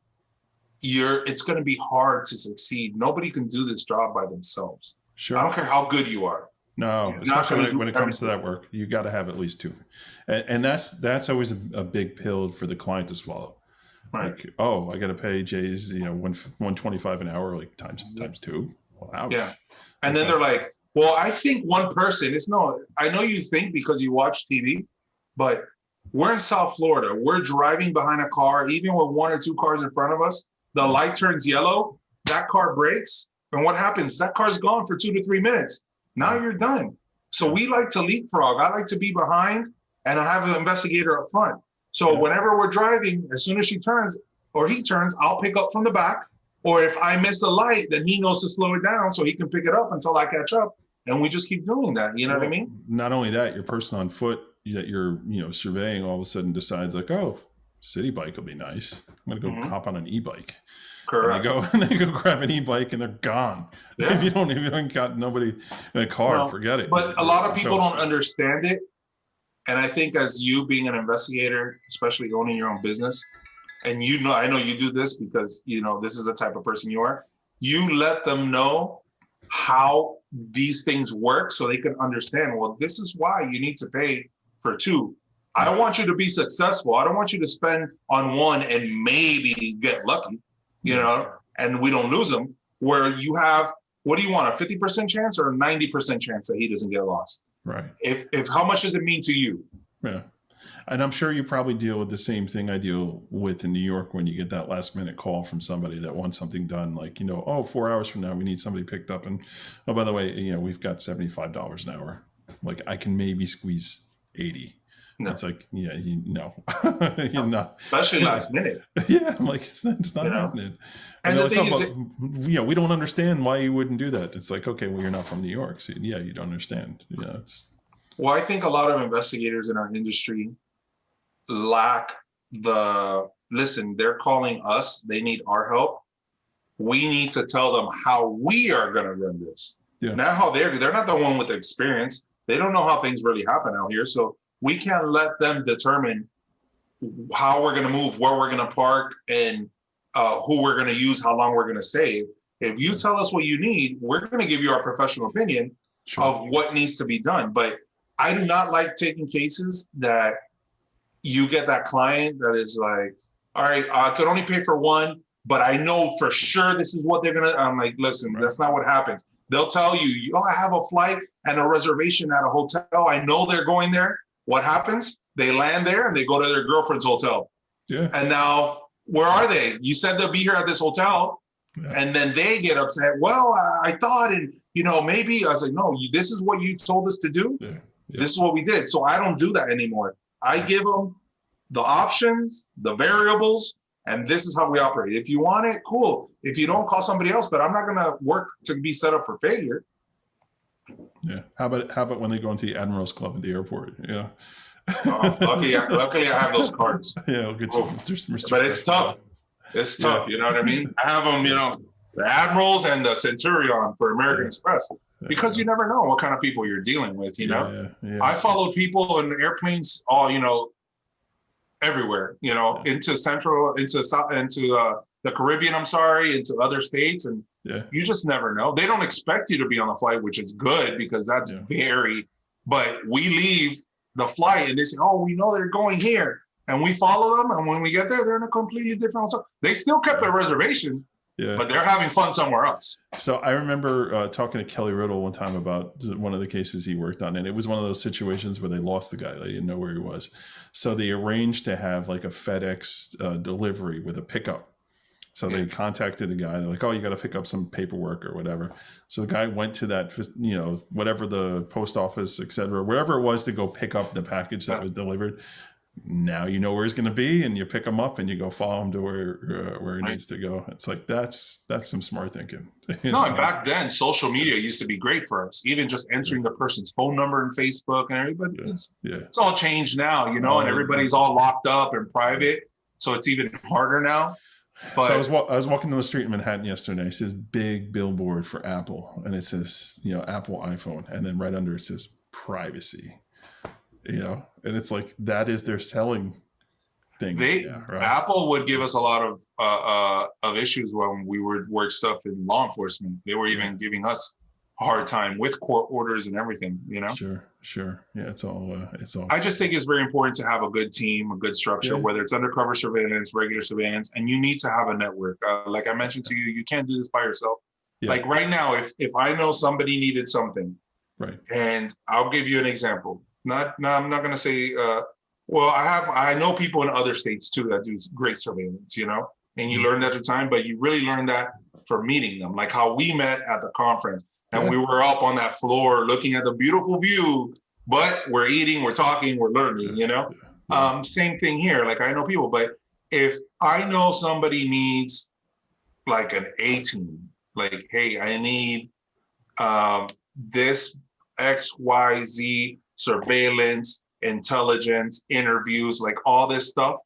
it's going to be hard to succeed. Nobody can do this job by themselves. Sure. I don't care how good you are. No, especially when it comes to that work, you got to have at least two, and that's always a big pill for the client to swallow. Right. Like, oh, I got to pay Jay's, $125 an hour, like times two. Well, ouch. Yeah, and then they're like, well, I think one person. I know you think because you watch TV, but we're in South Florida. We're driving behind a car, even with one or two cars in front of us. The light turns yellow. That car brakes, and what happens? That car's gone for 2 to 3 minutes. Now you're done. So we like to leapfrog. I like to be behind, and I have an investigator up front. So whenever we're driving, as soon as she turns or he turns, I'll pick up from the back. Or if I miss a light, then he knows to slow it down so he can pick it up until I catch up. And we just keep doing that. You know what I mean? Not only that, your person on foot that you're surveying all of a sudden decides like, oh, city bike will be nice. I'm going to go hop on an e-bike. Correct. And they go grab an e-bike and they're gone. Yeah. If you don't got nobody in a car, forget it. But a lot of people don't understand it. And I think as you being an investigator, especially owning your own business, and I know you do this because this is the type of person you are. You let them know how these things work so they can understand, well, this is why you need to pay for two. I want you to be successful. I don't want you to spend on one and maybe get lucky, and we don't lose them. Where you have, what do you want, a 50% chance or a 90% chance that he doesn't get lost? Right. If how much does it mean to you? Yeah. And I'm sure you probably deal with the same thing I deal with in New York when you get that last minute call from somebody that wants something done, like, 4 hours from now, we need somebody picked up. And, oh, by the way, we've got $75 an hour. Like, I can maybe squeeze 80. No. It's like, no. You're not. Especially last minute. Yeah, I'm like, it's not happening. And the thing is, we don't understand why you wouldn't do that. It's like, okay, well, you're not from New York. So, yeah, you don't understand. Yeah, Well, I think a lot of investigators in our industry lack they're calling us, they need our help. We need to tell them how we are going to run this. Yeah. Not how they're not the one with the experience. They don't know how things really happen out here. So we can't let them determine how we're going to move, where we're going to park, and who we're going to use, how long we're going to stay. If you tell us what you need, we're going to give you our professional opinion of what needs to be done. But I do not like taking cases that you get that client that is like, all right, I could only pay for one, but I know for sure this is what they're going to. I'm like, listen, that's not what happens. They'll tell you, I have a flight and a reservation at a hotel. I know they're going there. What happens? They land there and they go to their girlfriend's hotel. Yeah. And now, where are they? You said they'll be here at this hotel. Yeah. And then they get upset. Well, I thought, and maybe. I was like, no, this is what you told us to do. Yeah. Yeah. This is what we did. So I don't do that anymore. I give them the options, the variables, and this is how we operate. If you want it, cool. If you don't, call somebody else, but I'm not going to work to be set up for failure. Yeah. How about when they go into the Admirals Club at the airport? Yeah. Luckily I have those cards. Yeah, I'll get you, Mr. But it's tough. It's tough. Yeah. You know what I mean? I have them, the Admirals and the Centurion for American Express. Because you never know what kind of people you're dealing with, Yeah. I followed people in airplanes all, everywhere, into Central, into South, into the Caribbean, into other states. And you just never know. They don't expect you to be on the flight, which is good because that's but we leave the flight and they say, oh, we know they're going here. And we follow them. And when we get there, they're in a completely different hotel. They still kept their reservation. Yeah. But they're having fun somewhere else. So I remember talking to Kelly Riddle one time about one of the cases he worked on. And it was one of those situations where they lost the guy. They didn't know where he was. So they arranged to have like a FedEx delivery with a pickup. So they contacted the guy. They're like, oh, you got to pick up some paperwork or whatever. So the guy went to that, whatever the post office, et cetera, wherever it was to go pick up the package that was delivered. Now you know where he's going to be, and you pick him up and you go follow him to where he needs to go. It's like that's some smart thinking. And back then, social media used to be great for us. Even just entering the person's phone number in Facebook and everybody. It's all changed now, and everybody's all locked up and private, so it's even harder now. But So I was walking down the street in Manhattan yesterday. It says big billboard for Apple, and it says, Apple iPhone, and then right under it says privacy. And it's like that is their selling thing. Right? Apple would give us a lot of issues when we would work stuff in law enforcement. They were even giving us a hard time with court orders and everything. Sure. Yeah, it's all. I just think it's very important to have a good team, a good structure, whether it's undercover surveillance, regular surveillance, and you need to have a network. Like I mentioned to you, you can't do this by yourself. Yeah. Like right now, if I know somebody needed something, right, and I'll give you an example. I'm not going to say. Well, I know people in other states too that do great surveillance, and you learn that through time, but you really learn that from meeting them, like how we met at the conference. And we were up on that floor looking at the beautiful view, but we're eating, we're talking, we're learning, Same thing here. Like I know people, but if I know somebody needs like an A team, like, hey, I need this XYZ surveillance, intelligence, interviews, like all this stuff,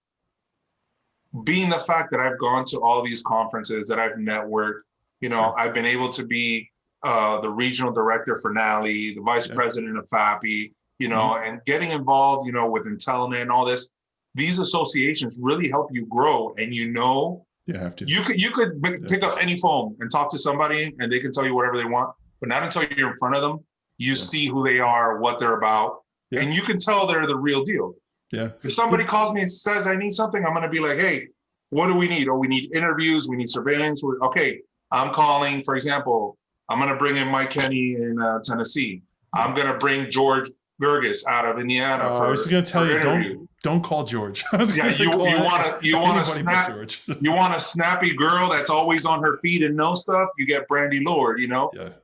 being the fact that I've gone to all these conferences, that I've networked, I've been able to be the regional director for NALI, the vice president of FAPI, and getting involved, with Intellinet and all this. These associations really help you grow, and you have to. You could pick up any phone and talk to somebody, and they can tell you whatever they want, but not until you're in front of them. You see who they are, what they're about, and you can tell they're the real deal. Yeah. If somebody calls me and says I need something, I'm going to be like, hey, what do we need? Oh, we need interviews. We need surveillance. Okay, I'm calling, for example. I'm going to bring in Mike Kenny in Tennessee. I'm going to bring George Gerges out of Indiana. I was going to tell you, don't call George. You want a snappy girl that's always on her feet and know stuff. You get Brandy Lord.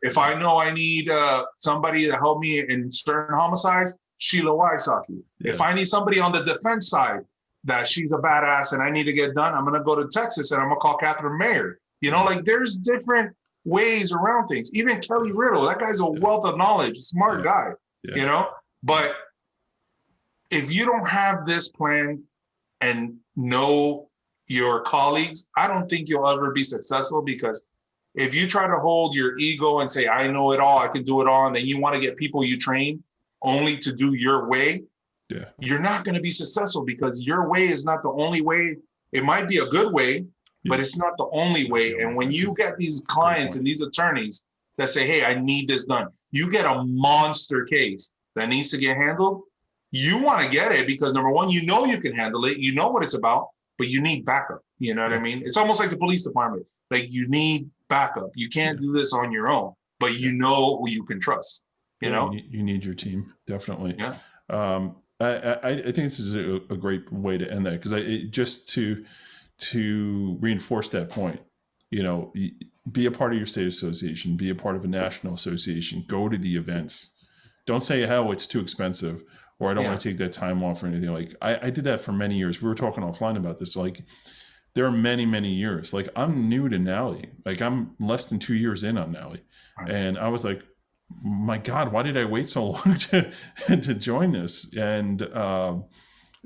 If I know I need somebody to help me in certain homicides, Sheila Wysocki. Yeah. If I need somebody on the defense side that she's a badass and I need to get done, I'm going to go to Texas and I'm going to call Catherine Mayer. Like there's different ways around things. Even Kelly Riddle, that guy's a wealth of knowledge, smart guy, but if you don't have this plan and know your colleagues, I don't think you'll ever be successful, because if you try to hold your ego and say, I know it all, I can do it all, and then you want to get people you train only to do your way, you're not going to be successful, because your way is not the only way. It might be a good way, but it's not the only way. And when you get these clients and these attorneys that say, hey, I need this done, you get a monster case that needs to get handled. You want to get it because, number one, you can handle it. You know what it's about, but you need backup. You know what I mean? It's almost like the police department. Like you need backup. You can't do this on your own, but you know who you can trust. You know? You need your team. Definitely. Yeah. I think this is a great way to end that, because just to reinforce that point, be a part of your state association, be a part of a national association, go to the events. Don't say, hell, it's too expensive, or I don't want to take that time off or anything. Like I did that for many years. We were talking offline about this. Like there are many, many years. Like I'm new to NALI. Like I'm less than 2 years in on NALI. Right. And I was like, my God, why did I wait so long to join this? And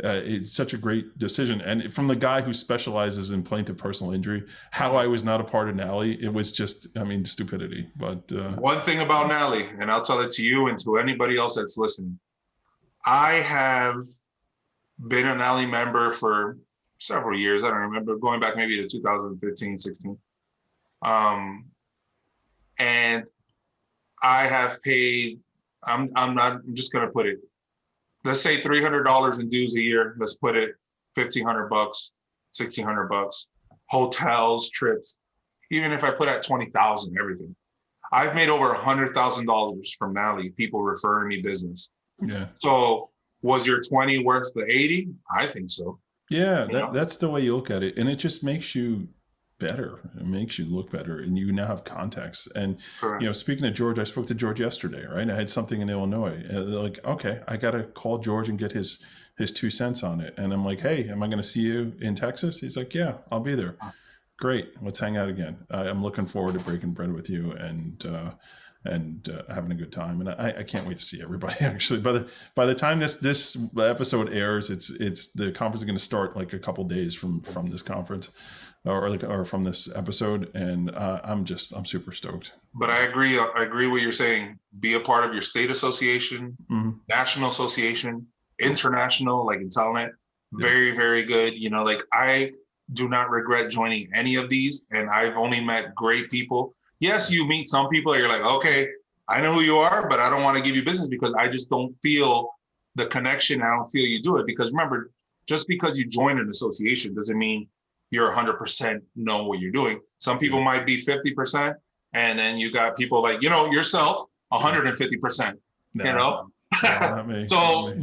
it's such a great decision. And from the guy who specializes in plaintiff personal injury, how I was not a part of NALI, it was just, stupidity. But one thing about NALI, and I'll tell it to you and to anybody else that's listening, I have been a NALI member for several years. I don't remember, going back maybe to 2015, 16. And I have paid, I'm just going to put it, let's say $300 in dues a year. Let's put it $1,500, $1,600, hotels, trips. Even if I put at 20,000, everything, I've made over $100,000 from NALI, people referring me business. Yeah. So was your 20 worth the 80? I think so. Yeah, that's the way you look at it. And it just makes you better. It makes you look better, and you now have contacts. And Correct. Speaking to George, I spoke to George yesterday, right? I had something in Illinois, and they're like, okay, I got to call George and get his 2 cents on it. And I'm like, hey, am I going to see you in Texas? He's like, yeah, I'll be there. Great. Let's hang out again. I'm looking forward to breaking bread with you and and having a good time. And I can't wait to see everybody. Actually, by the time this episode airs, it's the conference is going to start like a couple days from this conference, or from this episode, and I'm super stoked. But I agree what you're saying. Be a part of your state association, national association, international, like Intellinet. Very, very good. Like I do not regret joining any of these, and I've only met great people. Yes, you meet some people that you're like, okay, I know who you are, but I don't want to give you business because I just don't feel the connection. I don't feel you do it. Because remember, just because you join an association doesn't mean you're 100% know what you're doing. Some people might be 50%, and then you got people like, yourself, 150%, So,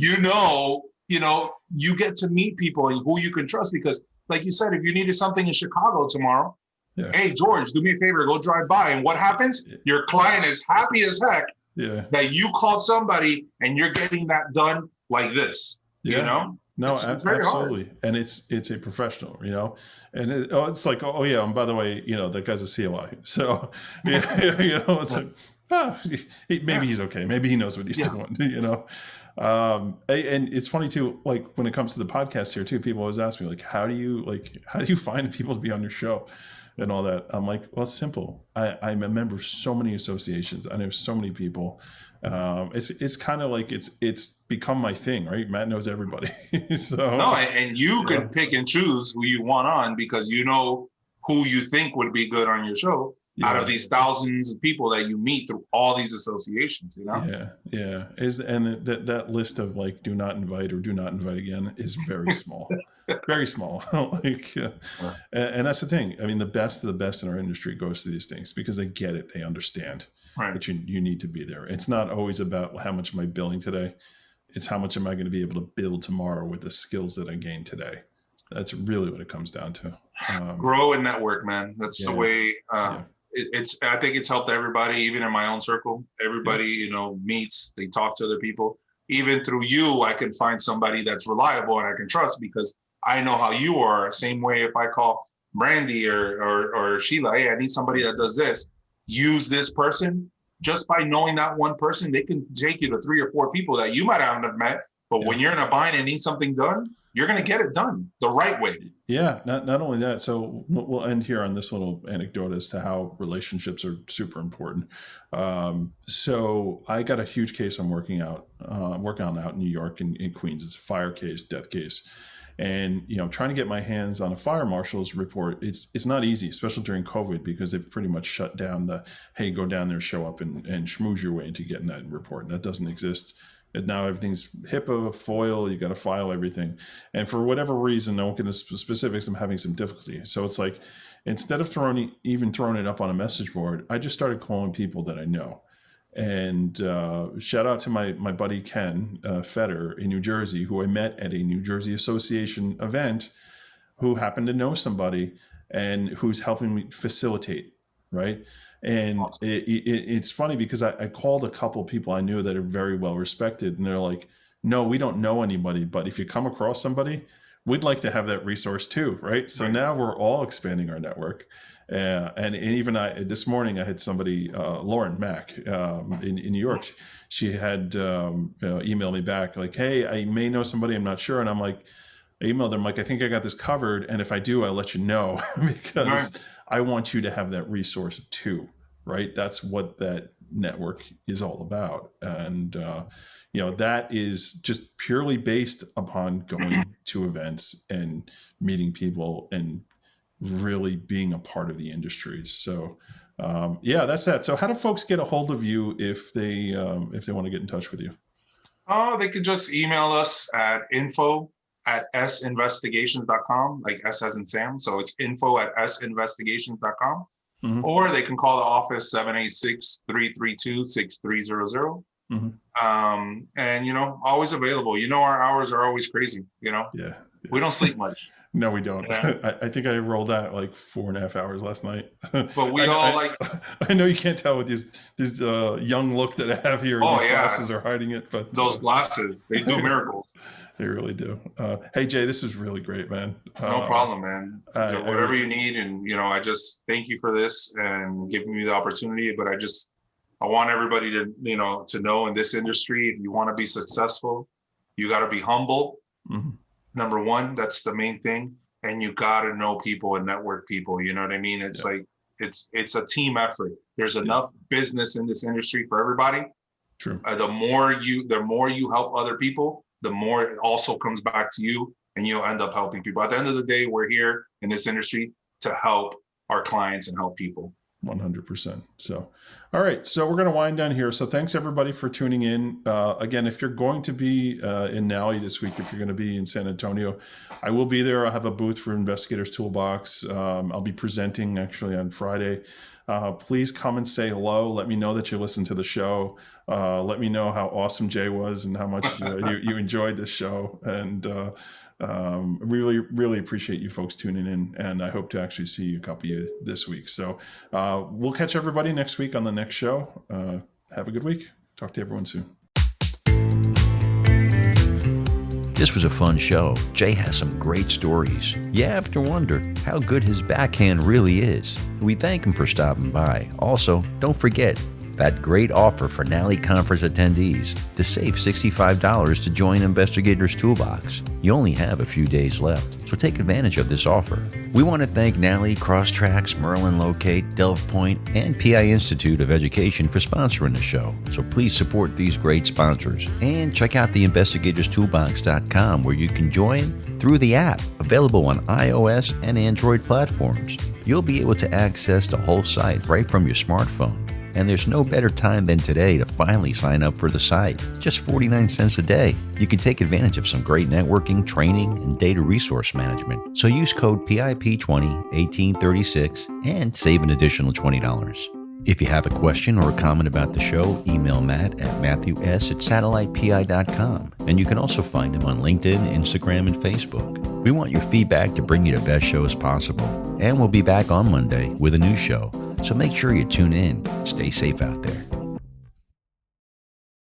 you get to meet people and who you can trust, because like you said, if you needed something in Chicago tomorrow, hey, George, do me a favor, go drive by. And what happens? Your client is happy as heck that you called somebody and you're getting that done like this, No, absolutely. Hard. And it's a professional, and it's like, and by the way, that guy's a CLI. So, it's like, maybe he's okay. Maybe he knows what he's doing, and it's funny too, like when it comes to the podcast here too, people always ask me like, how do you find people to be on your show and all that? I'm like, well, it's simple. I'm a member of so many associations. I know so many people. It's kind of like it's become my thing, right? Matt knows everybody. So no, and you can pick and choose who you want on, because who you think would be good on your show out of these thousands of people that you meet through all these associations. That list of like do not invite or do not invite again is very small. Very small. And that's the thing. I mean, the best of the best in our industry goes to these things because they get it, they understand. Right. But you need to be there. It's not always about how much am I billing today. It's how much am I going to be able to build tomorrow with the skills that I gained today. That's really what it comes down to. Grow and network, man. That's the way. I think it's helped everybody, even in my own circle. Everybody, meets, they talk to other people. Even through you, I can find somebody that's reliable and I can trust, because I know how you are. Same way if I call Brandy or Sheila, hey, I need somebody that does this. Use this person. Just by knowing that one person, they can take you to 3 or 4 people that you might have met. But when you're in a bind and need something done, you're going to get it done the right way. Yeah, not only that. So we'll end here on this little anecdote as to how relationships are super important. So I got a huge case I'm working on out in New York and in Queens. It's a fire case, death case. And, trying to get my hands on a fire marshal's report, it's not easy, especially during COVID, because they've pretty much shut down hey, go down there, show up and schmooze your way into getting that report. And that doesn't exist. And now everything's HIPAA, FOIL, you got to file everything. And for whatever reason, I won't get into specifics, I'm having some difficulty. So it's like, instead of throwing it up on a message board, I just started calling people that I know. And shout out to my buddy Ken Fetter in New Jersey, who I met at a New Jersey Association event, who happened to know somebody and who's helping me facilitate, right? And awesome. It's funny because I called a couple of people I knew that are very well respected, and they're like, no, we don't know anybody, but if you come across somebody, we'd like to have that resource too, right? So now we're all expanding our network. And even this morning I had somebody, Lauren Mack, in New York. She had emailed me back like, hey, I may know somebody, I'm not sure. And I'm like, I emailed them like, I think I got this covered, and if I do, I'll let you know, because I want you to have that resource too, right? That's what that network is all about. And that is just purely based upon going to events and meeting people and really being a part of the industry. So that's that. So how do folks get a hold of you if they want to get in touch with you? They can just email us at info@sinvestigations.com, like S as in Sam. So it's info@sinvestigations.com. Mm-hmm. Or they can call the office 786-332-6300. Mm-hmm. And always available. Our hours are always crazy. We don't sleep much. No, we don't. Yeah. I think I rolled out like 4.5 hours last night. But we I know you can't tell with this young look that I have here. These glasses are hiding it, but those glasses, they do miracles. They really do. Hey Jay, this is really great, man. No problem, man. Whatever you need, and I just thank you for this and giving me the opportunity. But I just I want everybody to, to know in this industry, if you want to be successful, you got to be humble. Mm-hmm. Number one, that's the main thing. And you got to know people and network people. You know what I mean? It's like, it's a team effort. There's enough business in this industry for everybody. True. The more you help other people, the more it also comes back to you, and you'll end up helping people. At the end of the day, we're here in this industry to help our clients and help people. 100%. So, all right. So we're going to wind down here. So thanks everybody for tuning in. Again, if you're going to be in Nally this week, if you're going to be in San Antonio, I will be there. I'll have a booth for Investigators Toolbox. I'll be presenting actually on Friday. Please come and say hello. Let me know that you listened to the show. Let me know how awesome Jay was and how much you enjoyed this show. And really, really appreciate you folks tuning in. And I hope to actually see a couple of you this week. So we'll catch everybody next week on the next show. Have a good week. Talk to everyone soon. This was a fun show. Jay has some great stories. You have to wonder how good his backhand really is. We thank him for stopping by. Also, don't forget that great offer for Nally Conference attendees to save $65 to join Investigators Toolbox. You only have a few days left, so take advantage of this offer. We want to thank Nally, Crosstracks, Merlin Locate, Delve Point, and PI Institute of Education for sponsoring the show. So please support these great sponsors. And check out the investigatorstoolbox.com where you can join through the app, available on iOS and Android platforms. You'll be able to access the whole site right from your smartphone. And there's no better time than today to finally sign up for the site. It's just 49 cents a day. You can take advantage of some great networking, training, and data resource management. So use code PIP201836 and save an additional $20. If you have a question or a comment about the show, email Matt at matthews@satellitepi.com. And you can also find him on LinkedIn, Instagram, and Facebook. We want your feedback to bring you the best shows possible. And we'll be back on Monday with a new show. So make sure you tune in. Stay safe out there.